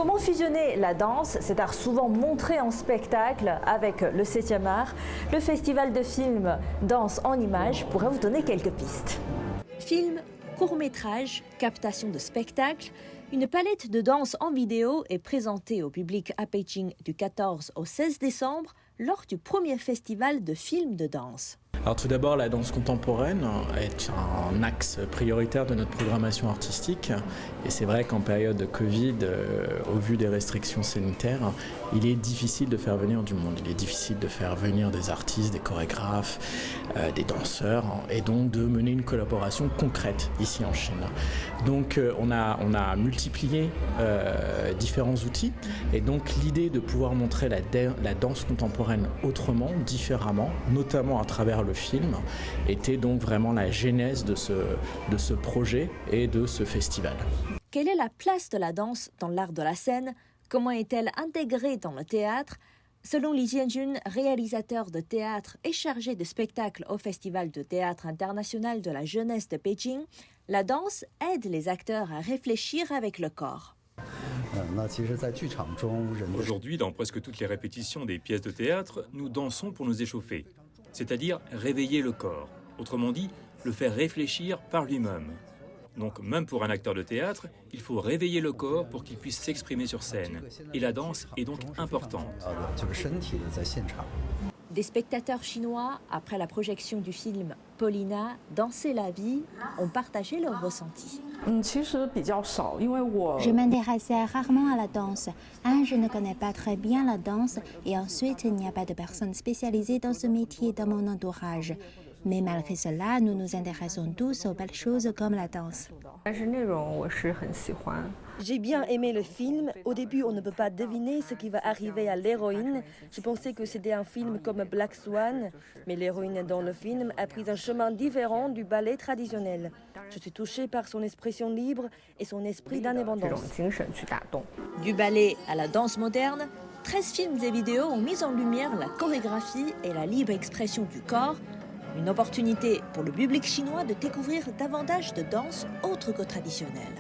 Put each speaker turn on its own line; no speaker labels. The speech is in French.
Comment fusionner la danse, cet art souvent montré en spectacle, avec le 7e art? Le festival de films Danse en images pourrait vous donner quelques pistes. Films, courts-métrages, captation de spectacles, une palette de danse en vidéo est présentée au public à Beijing du 14 au 16 décembre lors du premier festival de films de danse.
Alors tout d'abord, la danse contemporaine est un axe prioritaire de notre programmation artistique. Et c'est vrai qu'en période de Covid, au vu des restrictions sanitaires, il est difficile de faire venir du monde. Il est difficile de faire venir des artistes, des chorégraphes, des danseurs, et donc de mener une collaboration concrète ici en Chine. Donc on a multiplié différents outils. Et donc l'idée de pouvoir montrer la danse contemporaine autrement, différemment, notamment à travers le film, était donc vraiment la genèse de ce projet et de ce festival.
Quelle est la place de la danse dans l'art de la scène? Comment est-elle intégrée dans le théâtre? Selon Li Jianjun, réalisateur de théâtre et chargé de spectacle au Festival de théâtre international de la jeunesse de Beijing, la danse aide les acteurs à réfléchir avec le corps.
Aujourd'hui, dans presque toutes les répétitions des pièces de théâtre, nous dansons pour nous échauffer, c'est-à-dire réveiller le corps. Autrement dit, le faire réfléchir par lui-même. Donc même pour un acteur de théâtre, il faut réveiller le corps pour qu'il puisse s'exprimer sur scène. Et la danse est donc importante.
Des spectateurs chinois, après la projection du film Paulina, Danser la vie, ont partagé leur ressenti.
Je m'intéressais rarement à la danse. Je ne connais pas très bien la danse et ensuite il n'y a pas de personnes spécialisées dans ce métier dans mon entourage. Mais malgré cela, nous nous intéressons tous aux belles choses comme la danse.
J'ai bien aimé le film. Au début, on ne peut pas deviner ce qui va arriver à l'héroïne. Je pensais que c'était un film comme Black Swan, mais l'héroïne dans le film a pris un chemin différent du ballet traditionnel. Je suis touchée par son expression libre et son esprit d'indépendance.
Du ballet à la danse moderne, 13 films et vidéos ont mis en lumière la chorégraphie et la libre expression du corps. Une opportunité pour le public chinois de découvrir davantage de danse autre que traditionnelle.